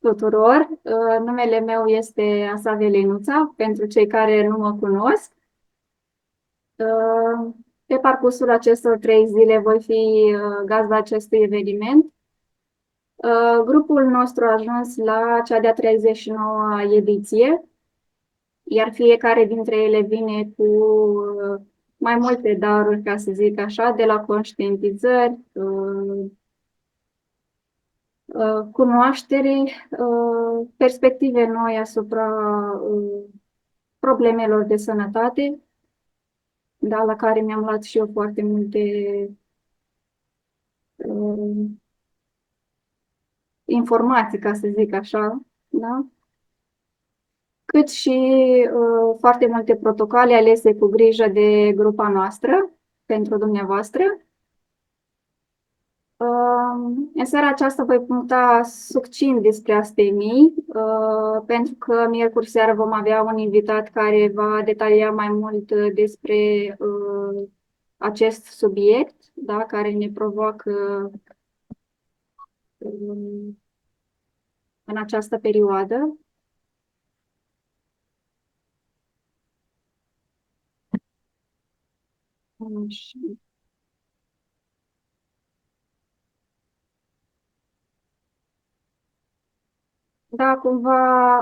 tuturor! Numele meu este Asavie Lenuța, pentru cei care nu mă cunosc. Pe parcursul acestor 3 zile voi fi gazda acestui eveniment. Grupul nostru a ajuns la cea de-a 39-a ediție, iar fiecare dintre ele vine cu mai multe daruri, ca să zic așa, de la conștientizări, cunoaștere, perspective noi asupra problemelor de sănătate, da, la care mi-am luat și eu foarte multe informații, ca să zic așa, da? Cât și foarte multe protocoale alese cu grijă de grupa noastră, pentru dumneavoastră. În seara aceasta voi puncta succint despre astemii, pentru că miercuri seară vom avea un invitat care va detalia mai mult despre acest subiect, da, care ne provoacă în această perioadă. Da, cumva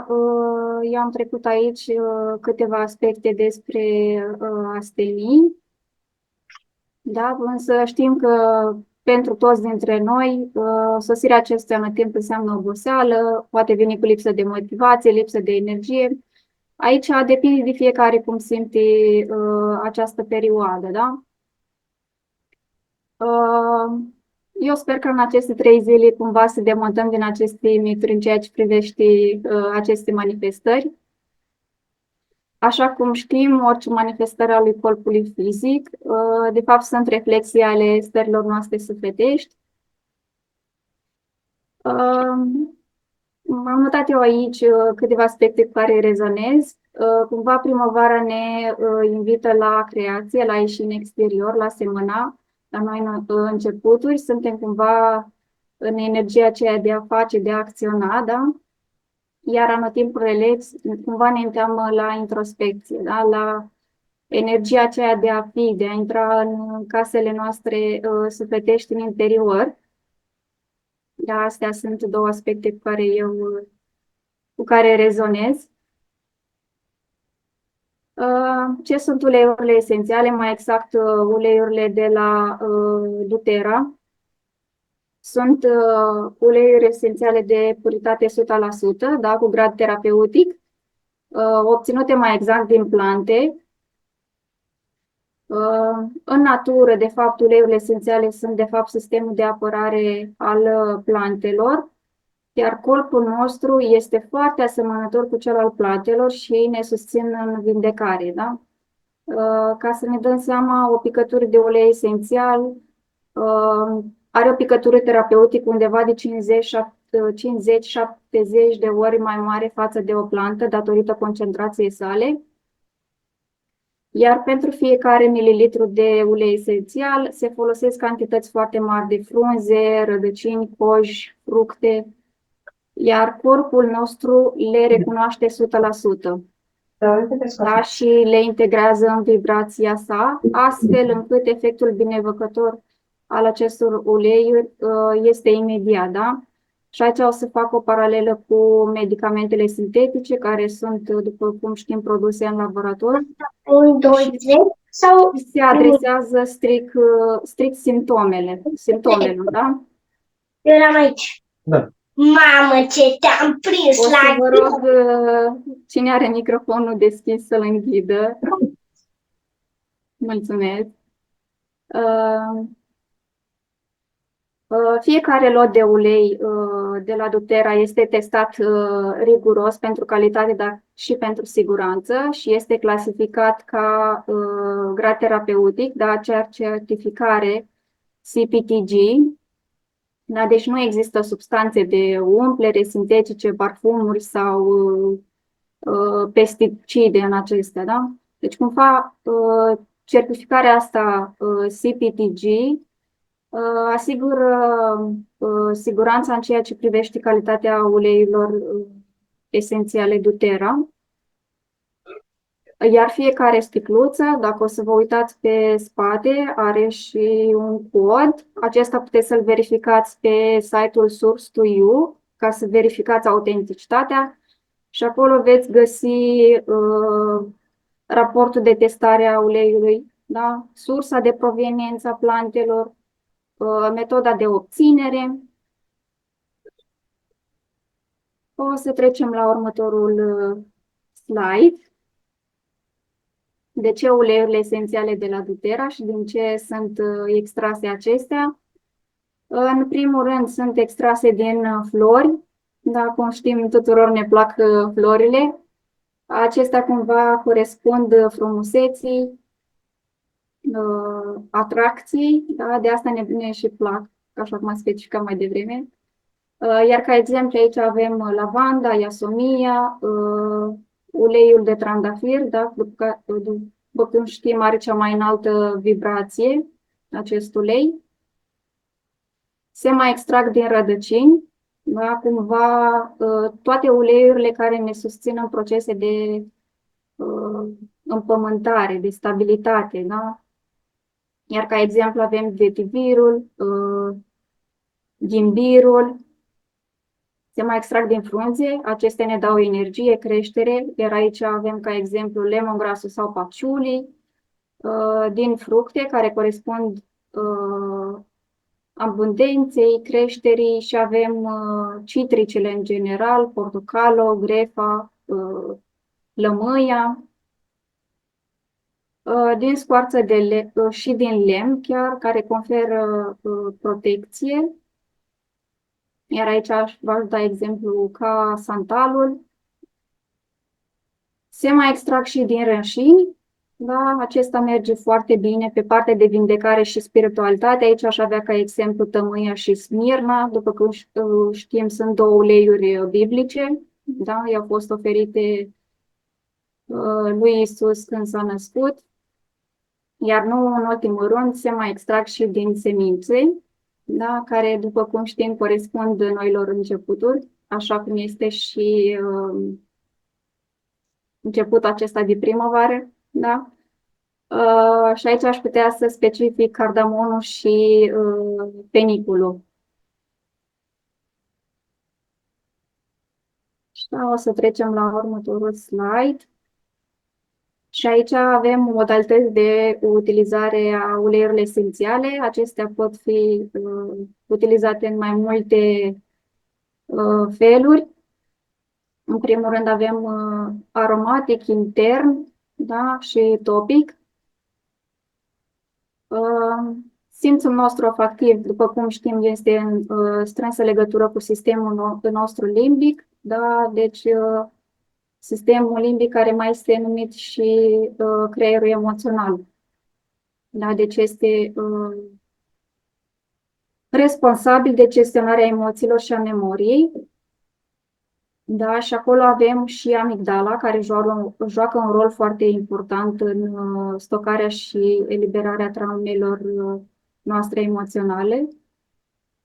eu am trecut aici câteva aspecte despre astemii, da, însă știm că pentru toți dintre noi sosirea acestea în timp înseamnă oboseală, poate veni cu lipsă de motivație, lipsă de energie. Aici depinde de fiecare cum simte această perioadă, da? Eu sper că în aceste 3 zile cumva să demontăm din aceste mituri în ceea ce privește aceste manifestări. Așa cum știm, orice manifestare a lui corpului fizic, de fapt, sunt reflexii ale stărilor noastre sufletești. Am notat eu aici câteva aspecte cu care rezonez. Cumva primăvara ne invită la creație, la ieși în exterior, la semăna, la noi începuturi. Suntem cumva în energia aceea de a face, de a acționa, da? Iar anotimpul relax cumva ne înteamnă la introspecție, da? La energia aceea de a fi, de a intra în casele noastre sufletești în interior. Da, astea sunt 2 aspecte cu care rezonez. Ce sunt uleiurile esențiale? Mai exact, uleiurile de la doTERRA. Sunt uleiuri esențiale de puritate 100%, da, cu grad terapeutic, obținute mai exact din plante. În natură, de fapt, uleiurile esențiale sunt, de fapt, sistemul de apărare al plantelor, iar corpul nostru este foarte asemănător cu cel al plantelor și ei ne susțin în vindecare, da? Ca să ne dăm seama, o picătură de ulei esențial are o picătură terapeutică undeva de 50-70 de ori mai mare față de o plantă, datorită concentrației sale. Iar pentru fiecare mililitru de ulei esențial se folosesc cantități foarte mari de frunze, rădăcini, coji, fructe, iar corpul nostru le recunoaște 100%. Da, și le integrează în vibrația sa, astfel încât efectul binevăcător al acestor uleiuri este imediat, da? Și aici o să fac o paralelă cu medicamentele sintetice, care sunt, după cum știm, produse în laborator. 1, 2, 3 sau se adresează strict simptomelor, da? Eu eram aici. Da. Mamă, ce te-am prins O să la vă rog, cine are microfonul deschis să-l închidă. Mulțumesc. Fiecare lot de ulei de la doTERRA este testat riguros pentru calitate, dar și pentru siguranță și este clasificat ca grad terapeutic, da, acea certificare CPTG. Da, deci nu există substanțe de umplere sintetice, parfumuri sau pesticide în acestea, da? Deci cumva certificarea asta CPTG Asigură siguranța în ceea ce privește calitatea uleiurilor esențiale doTERRA. Iar fiecare sticluță, dacă o să vă uitați pe spate, are și un cod. Acesta puteți să-l verificați pe site-ul Source to You ca să verificați autenticitatea și acolo veți găsi raportul de testare a uleiului, da? Sursa de proveniență a plantelor, metoda de obținere. O să trecem la următorul slide. De ce uleiurile esențiale de la doTERRA și din ce sunt extrase acestea? În primul rând sunt extrase din flori, da, cum știm tuturor ne plac florile. Acestea cumva corespund frumuseții, atracției, da, de asta ne și plac, așa cum am specificat mai devreme. Iar ca exemplu aici avem lavanda, iasomia, uleiul de trandafir, da, după cum știm are cea mai înaltă vibrație acest ulei. Se mai extrag din rădăcini, da, cumva toate uleiurile care ne susțin în procese de împământare, de stabilitate, da? Iar ca exemplu avem vetivirul, ghimbirul, se mai extrag din frunze, acestea ne dau energie, creștere, iar aici avem ca exemplu lemongrasul sau patchouli, din fructe care corespund abundenței, creșterii și avem citricele în general, portocalo, grefa, lămâia, din scoarță și din lemn chiar, care conferă protecție. Iar aici v-aș da exemplu ca santalul. Se mai extrag și din rânșini, da? Acesta merge foarte bine pe partea de vindecare și spiritualitate. Aici aș avea ca exemplu tămâia și smirna. După cum știm, sunt două uleiuri biblice, da? I-au fost oferite lui Isus când s-a născut. Iar nu în ultimul rând se mai extrag și din semințe, da? Care, după cum știm, corespund noilor începuturi, așa cum este și începutul acesta de primăvară, da? Și aici aș putea să specific cardamonul și peniculul. Și da, o să trecem la următorul slide. Și aici avem modalități de utilizare a uleiurilor esențiale. Acestea pot fi utilizate în mai multe feluri. În primul rând avem aromatic intern, da, și topic. Simțul nostru olfactiv, după cum știm, este în strânsă legătură cu sistemul nostru limbic, da, deci sistemul limbic care mai este numit și creierul emoțional. Da, deci este responsabil de gestionarea emoțiilor și a memoriei. Da, și acolo avem și amigdala, care joacă un rol foarte important în stocarea și eliberarea traumelor noastre emoționale.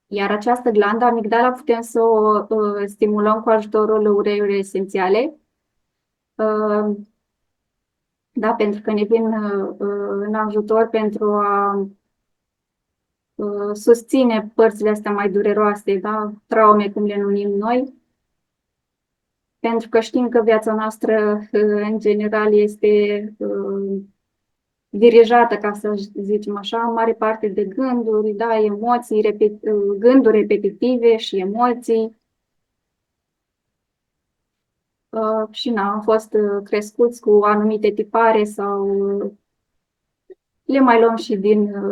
Iar această glandă, amigdala, putem să o stimulăm cu ajutorul uleiurilor esențiale. Da, pentru că ne vin în ajutor pentru a susține părțile astea mai dureroase, da, traume, cum le numim noi. Pentru că știm că viața noastră, în general, este dirijată, ca să zicem așa, în mare parte de gânduri, da, emoții, gânduri repetitive și emoții. Și am fost crescuți cu anumite tipare sau le mai luăm și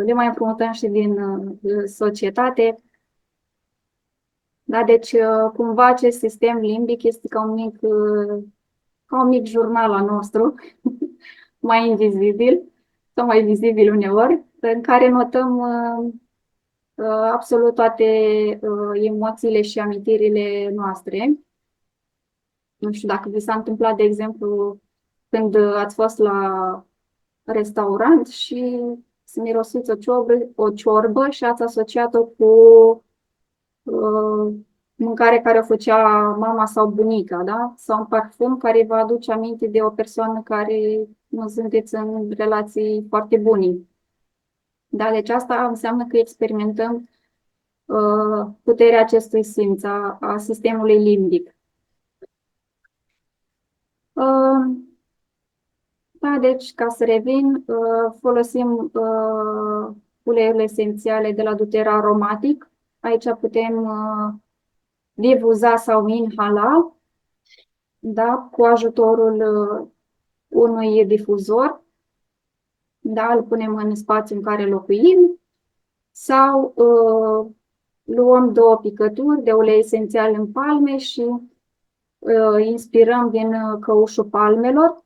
le mai împrumutăm și din societate. Da, deci, cumva, acest sistem limbic este ca un mic jurnal al nostru, mai invizibil sau mai vizibil uneori, în care notăm absolut toate emoțiile și amintirile noastre. Nu știu dacă vi s-a întâmplat, de exemplu, când ați fost la restaurant și să mirosiți o ciorbă și ați asociat-o cu mâncare care o făcea mama sau bunica, da? Sau un parfum care vă aduce aminte de o persoană care nu sunteți în relații foarte bune. Da? Deci asta înseamnă că experimentăm puterea acestui simț a sistemului limbic. Da, deci, ca să revin, folosim uleiurile esențiale de la doTERRA aromatic. Aici putem difuza sau inhala, da, cu ajutorul unui difuzor, da, îl punem în spațiul în care locuim, sau luăm 2 picături de ulei esențial în palme și inspirăm din căușul palmelor,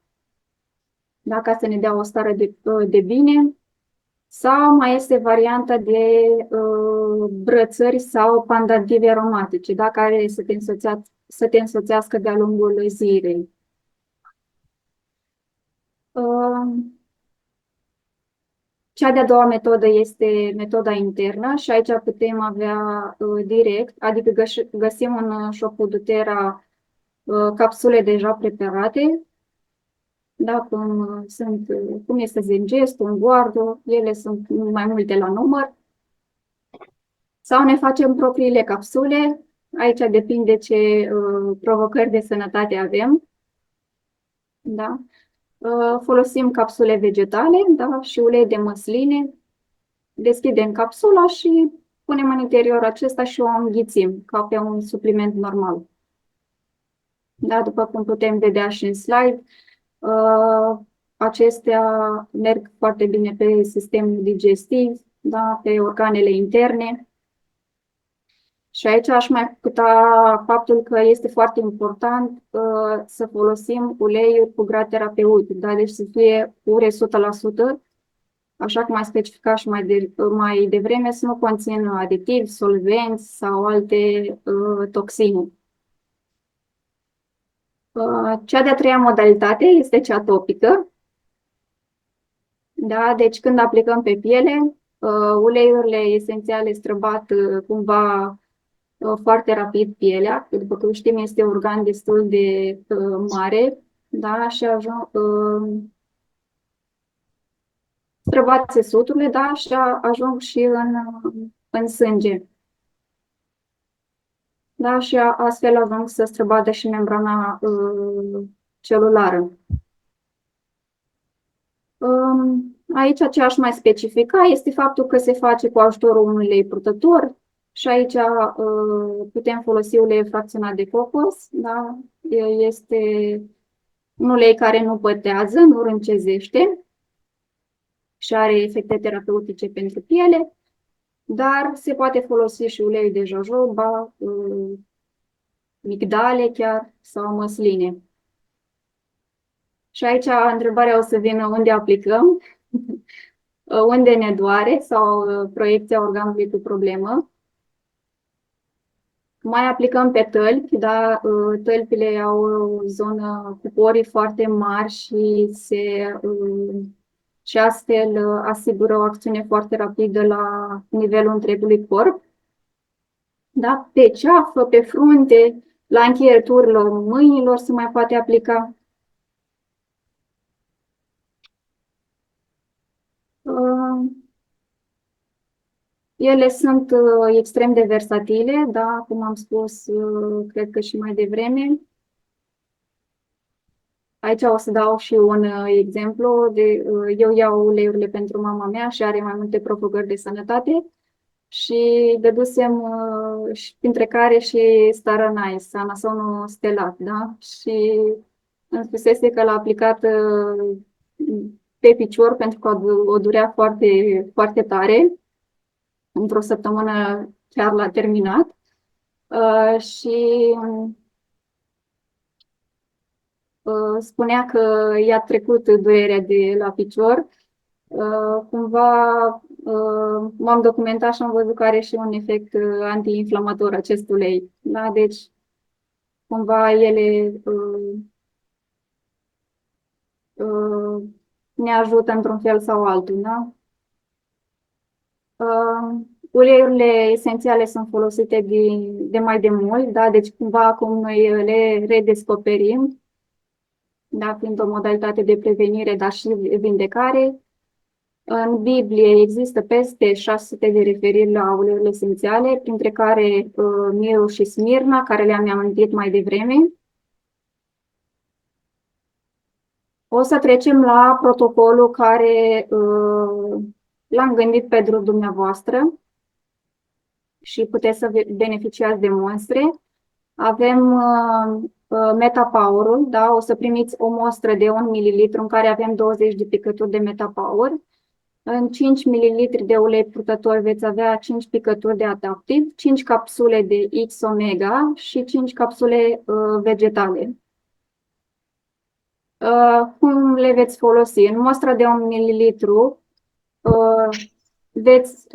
da, ca să ne dea o stare de bine. Sau mai este varianta de brățări sau pandative aromatice, da, care să te însoțească de-a lungul zilei. Cea de-a doua metodă este metoda internă și aici putem avea direct, adică găsim în shop-ul doTERRA capsule deja preparate, da, cum este Zengesto, Unguardo, ele sunt mai multe la număr. Sau ne facem propriile capsule, aici depinde ce provocări de sănătate avem. Da? Folosim capsule vegetale, da, și ulei de măsline. Deschidem capsula și punem în interior acesta și o înghițim, ca pe un supliment normal. Da, după cum putem vedea și în slide, acestea merg foarte bine pe sistemul digestiv, da, pe organele interne. Și aici aș mai putea faptul că este foarte important să folosim uleiuri cu grad terapeutic, da? Deci să fie pure 100%, așa cum ai specificat și mai devreme, să nu conțină aditivi, solvenți sau alte toxine. Cea de-a treia modalitate este cea topică. Da? Deci când aplicăm pe piele, uleiurile esențiale străbat cumva foarte rapid pielea, după cum știm este un organ destul de mare, da? Și străbat țesuturile, da? Și ajung și în sânge. Da? Și astfel ajung să străbată și membrana celulară. Aici ce aș mai specifica este faptul că se face cu ajutorul unui ulei purtător și aici putem folosi ulei fracționat de cocos. Da? Este un ulei care nu pătează, nu râncezește și are efecte terapeutice pentru piele, dar se poate folosi și ulei de jojoba, migdale chiar sau măsline. Și aici întrebarea o să vină unde aplicăm, unde ne doare sau proiecția organului cu problemă. Mai aplicăm pe tălpi, da? Tălpile au o zonă cu porii foarte mari și astfel asigură o acțiune foarte rapidă la nivelul întregului corp. Da? Pe ceafă, pe frunte, la încheieturile mâinilor se mai poate aplica. Ele sunt extrem de versatile, da, cum am spus, cred că și mai devreme. Aici o să dau și un exemplu. Eu iau uleiurile pentru mama mea și are mai multe provocări de sănătate și dădusem, printre care și Stara Nice, Anasonul stelat, da? Și îmi spusese că l-a aplicat pe picior pentru că o durea foarte, foarte tare. Într-o săptămână chiar l-a terminat și spunea că i-a trecut durerea de la picior. Cumva m-am documentat și am văzut că are și un efect anti-inflamator acest ulei. Da? Deci, cumva ele ne ajută într-un fel sau altul. Da? Uleiurile esențiale sunt folosite de mai de mult, da? Deci cumva acum noi le redescoperim, da? Fiind o modalitate de prevenire, dar și vindecare. În Biblie există peste 600 de referiri la uleiurile esențiale, printre care Miru și Smirna, care le-am amintit mai devreme. O să trecem la protocolul care l-am gândit pentru dumneavoastră și puteți să beneficiați de mostre. Avem Metapower-ul, da? O să primiți o mostră de 1 ml în care avem 20 de picături de Metapower. În 5 ml de ulei purtător veți avea 5 picături de Adaptiv, 5 capsule de X-Omega și 5 capsule vegetale. Cum le veți folosi? În mostra de 1 ml veți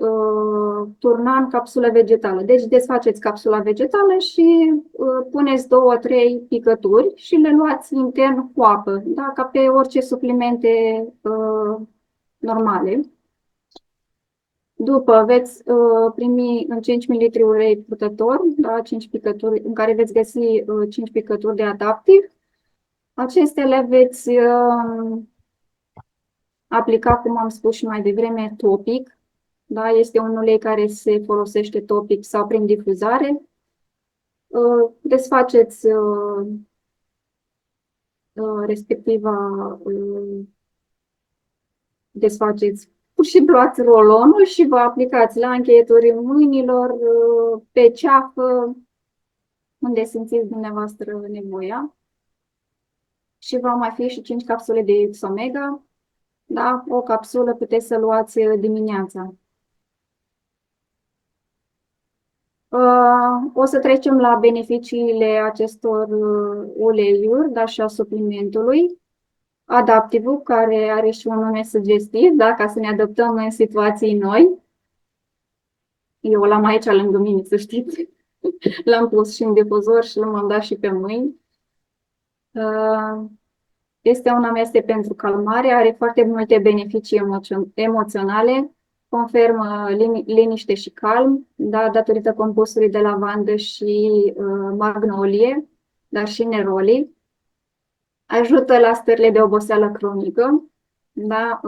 turna în capsulă vegetală. Deci desfaceți capsula vegetală și puneți 2-3 picături și le luați intern cu apă, da? Ca pe orice suplimente normale. După veți primi în 5 ml ulei purtător, da? 5 picături, în care veți găsi 5 picături de Adaptiv. Acestea le veți aplica, cum am spus și mai devreme, topic. Da? Este un ulei care se folosește topic sau prin difuzare. Desfaceți respectiva, desfaceți, pur și simplu luați rolonul și vă aplicați la încheieturi mâinilor, pe ceafă, unde simțiți dumneavoastră nevoia. Și va mai fi și 5 capsule de X-Omega. Da? O capsulă puteți să luați dimineața. O să trecem la beneficiile acestor uleiuri, dar și a suplimentului. Adaptivul, care are și un nume sugestiv, da? Ca să ne adaptăm în situații noi. Eu l-am aici lângă mine, să știți. L-am pus și în difuzor și l-am dat și pe mâini. Este un amestec pentru calmare, are foarte multe beneficii emoționale, conferă liniște și calm, da, datorită compusului de lavandă și magnolie, dar și neroli. Ajută la stările de oboseală cronică. Da,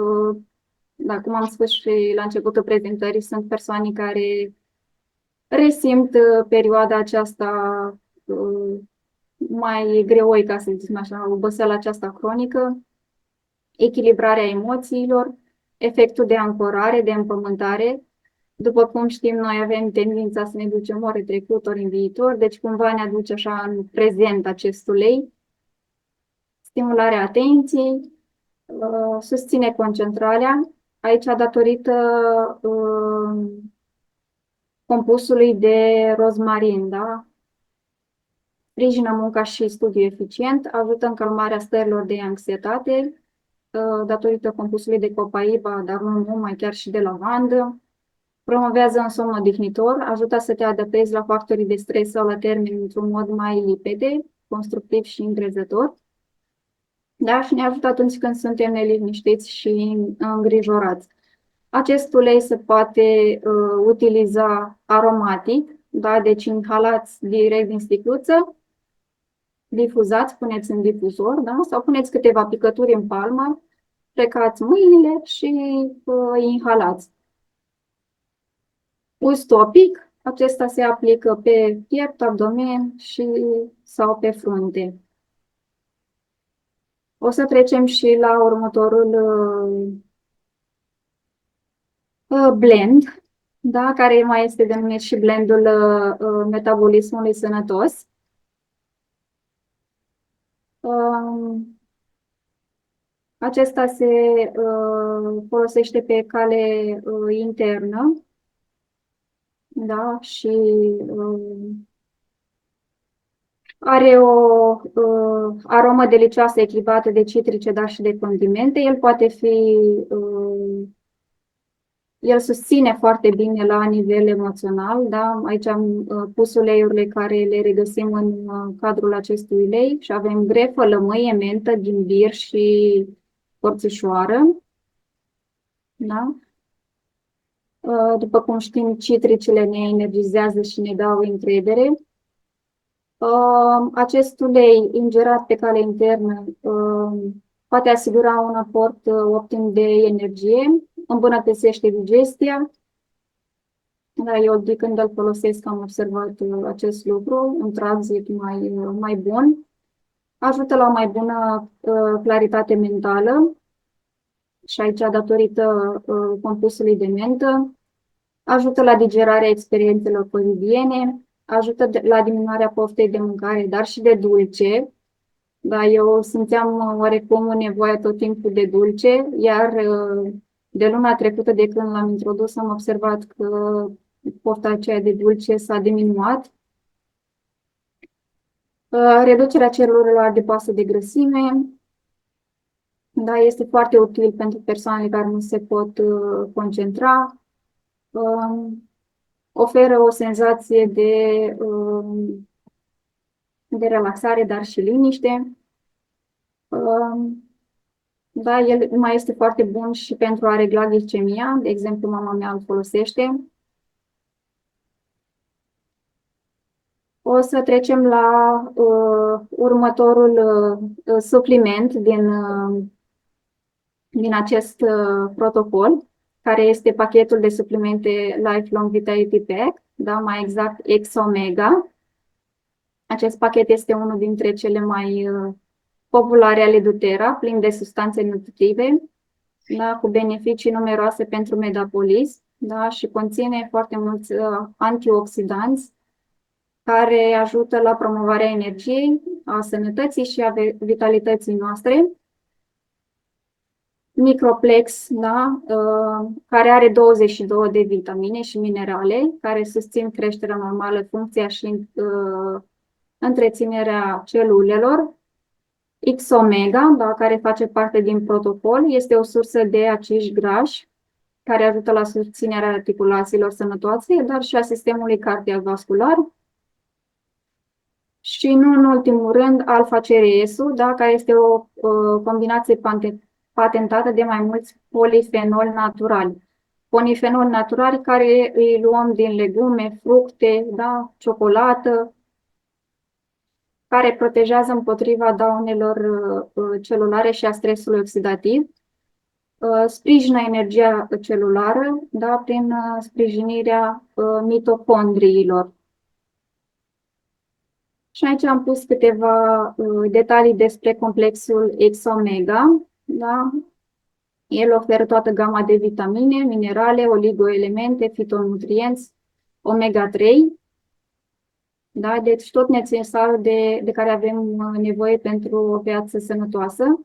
cum am spus și la începutul prezentării, sunt persoane care resimt perioada aceasta mai greoi, ca să zicem așa, oboseala aceasta cronică, echilibrarea emoțiilor, efectul de ancorare, de împământare. După cum știm, noi avem tendința să ne ducem ori în trecut, ori în viitor, deci cumva ne aduce așa în prezent acest ulei. Stimularea atenției, susține concentrarea, aici datorită compusului de rozmarin, da? Sprijină munca și studiul eficient, ajută în calmarea stărilor de anxietate, datorită compusului de copaiba, dar nu numai, chiar și de lavandă. Promovează un somn odihnitor, ajută să te adaptezi la factorii de stres sau la termeni într-un mod mai limpede, constructiv și încrezător. Da? Și ne ajută atunci când suntem neliniștiți și îngrijorați. Acest ulei se poate utiliza aromatic, da? Deci inhalați direct din sticluță, difuzați, puneți în difuzor, da? Sau puneți câteva picături în palmă, frecați mâinile și inhalați. Uz topic, acesta se aplică pe piept, abdomen sau pe frunte. O să trecem și la următorul blend, da? Care mai este denumit și blendul metabolismului sănătos. Acesta se folosește pe cale internă, da? Și are o aromă delicioasă echilibrată de citrice, dar și de condimente. El poate fi, el susține foarte bine la nivel emoțional, da? Aici am pus uleiurile care le regăsim în cadrul acestui ulei și avem grefă, lămâie, mentă, ghimbir și porțișoară. Da? După cum știm, citricele ne energizează și ne dau încredere. Acest ulei ingerat pe cale internă poate asigura un aport optim de energie, îmbunătățește digestia. Da, eu de când îl folosesc am observat acest lucru, un tranzit mai bun. Ajută la o mai bună claritate mentală și aici datorită compusului de mentă. Ajută la digerarea experiențelor cotidiene, ajută la diminuarea poftei de mâncare, dar și de dulce. Da, eu simțeam oarecum nevoia tot timpul de dulce, iar de luna trecută, de când l-am introdus, am observat că pofta aceea de dulce s-a diminuat. Reducerea celulelor adipoase de grăsime, da, este foarte util pentru persoanele care nu se pot concentra. Oferă o senzație de relaxare, dar și liniște. Da, el mai este foarte bun și pentru a regla glicemia. De exemplu, mama mea îl folosește. O să trecem la următorul supliment din acest protocol, care este pachetul de suplimente Lifelong Vitality Pack, da, mai exact X-Omega. Acest pachet este unul dintre cele mai populare ale doTERRA, plin de substanțe nutritive, da, cu beneficii numeroase pentru metabolism, da, și conține foarte mulți antioxidanți care ajută la promovarea energiei, a sănătății și a vitalității noastre. Microplex, da, care are 22 de vitamine și minerale, care susțin creșterea normală, funcția și întreținerea celulelor. X-Omega, da, care face parte din protocol, este o sursă de acizi grași, care ajută la susținerea articulațiilor sănătoase, dar și a sistemului cardiovascular. Și nu în ultimul rând, alfa-CRS-ul, da, care este o combinație patentată de mai mulți polifenoli naturali. Polifenoli naturali care îi luăm din legume, fructe, da, ciocolată, care protejează împotriva daunelor celulare și a stresului oxidativ, sprijină energia celulară, da, prin sprijinirea mitocondriilor. Și aici am pus câteva detalii despre complexul X-Omega. Da? El oferă toată gama de vitamine, minerale, oligoelemente, fitonutrienți, omega-3. Da? Deci tot necesarul de care avem nevoie pentru o viață sănătoasă.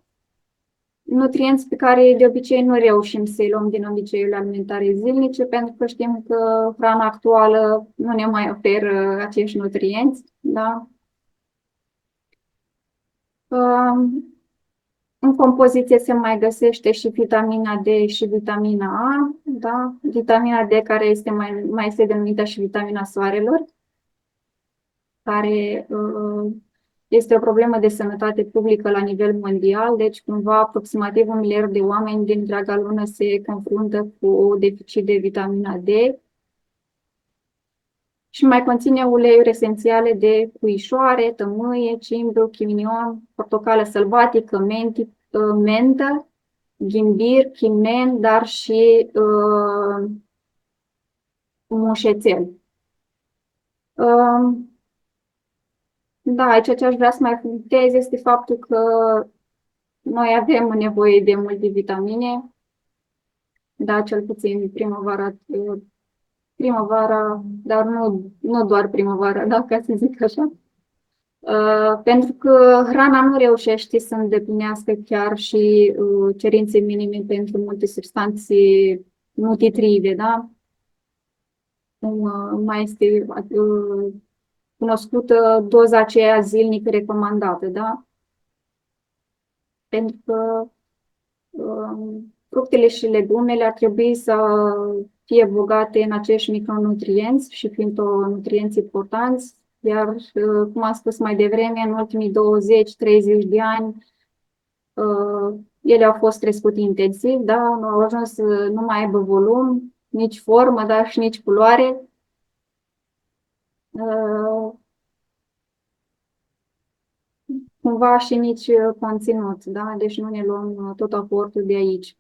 Nutrienți pe care de obicei nu reușim să-i luăm din obiceiurile alimentare zilnice, pentru că știm că hrana actuală nu ne mai oferă acești nutrienți. Da? În compoziție se mai găsește și vitamina D și vitamina A, da? Vitamina D care este mai este denumită și vitamina soarelor, care este o problemă de sănătate publică la nivel mondial, deci cumva aproximativ 1 miliard de oameni din întreaga lună se confruntă cu deficit de vitamina D. Și mai conține uleiuri esențiale de puișoare, tămâie, cimbru, chiminion, portocală sălbatică, mentă, ghimbir, chimen, dar și mușețel. Da, aici ce aș vrea să mai punctez este faptul că noi avem nevoie de multivitamine, da, cel puțin primăvara, dar nu doar primăvara, da, ca să zic așa. Pentru că hrana nu reușește să îndeplinească chiar și cerințe minime pentru multe substanțe nutritive, da? Mai este cunoscută doza aceea zilnică recomandată, da? Pentru că fructele și legumele ar trebui să fie bogate în acești micronutrienți și fitonutrienți importanți, iar, cum am spus mai devreme, în ultimii 20-30 de ani, ele au fost crescute intensiv, da? Au ajuns să nu mai aibă volum, nici formă, dar și nici culoare. Cumva și nici conținut, da? Deci nu ne luăm tot aportul de aici.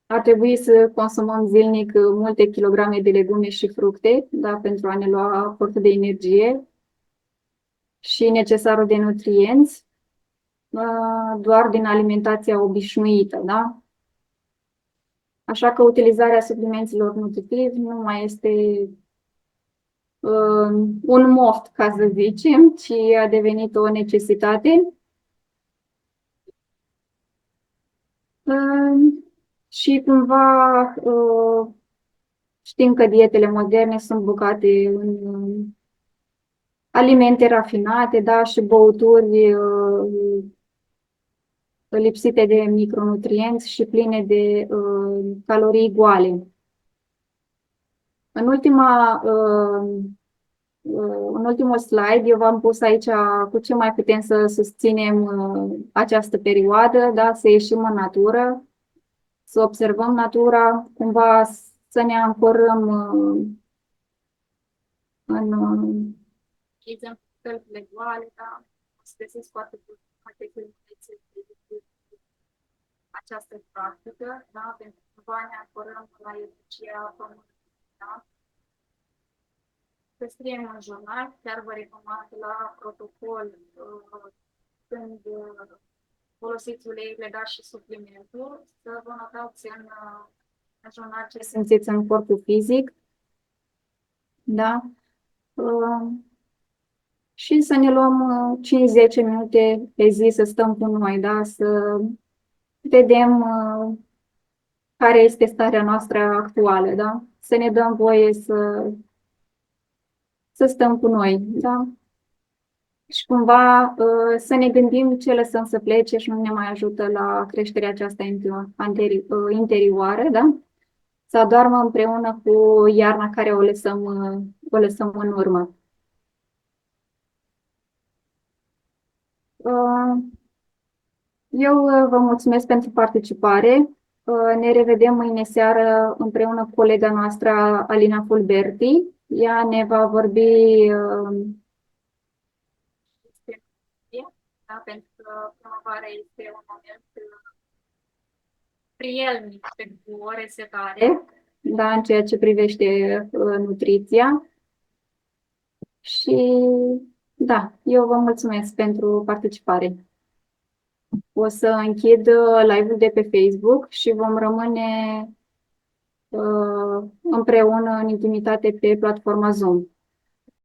Ar trebui să consumăm zilnic multe kilograme de legume și fructe, da? Pentru a ne lua aportul de energie și necesarul de nutrienți, doar din alimentația obișnuită, da? Așa că utilizarea suplimenților nutritivi nu mai este un moft, ca să zicem, ci a devenit o necesitate. Și cumva știm că dietele moderne sunt bucate în alimente rafinate, da, și băuturi lipsite de micronutrienți și pline de calorii goale. În ultimul slide, eu v-am pus aici cu ce mai putem să susținem această perioadă, da? Să ieșim în natură, să observăm natura, cumva să ne ancorăm în exemplele goale, da? Să găsiți foarte multe filmulețe de această practică, da? Pentru că cumva ne ancorăm la energia pământului, da? Să scriem în jurnal, chiar vă recomand la protocol când folosiți uleiurile, dar și suplimentul, să vă notați în jurnal ce simțiți în corpul fizic, da? Și să ne luăm 5-10 minute pe zi să stăm cu noi, da? Să vedem care este starea noastră actuală, da? Să ne dăm voie să stăm cu noi, da? Și cumva să ne gândim ce lăsăm să plece și nu ne mai ajută la creșterea aceasta interioară, da? Să adoarmă împreună cu iarna care o lăsăm în urmă. Eu vă mulțumesc pentru participare. Ne revedem mâine seară împreună cu colega noastră, Alina Fulberti. Ea ne va vorbi da, pentru că primăvara este un moment prielnic pentru o resetare, da, în ceea ce privește nutriția. Și da, eu vă mulțumesc pentru participare. O să închid live-ul de pe Facebook și vom rămâne împreună în intimitate pe platforma Zoom.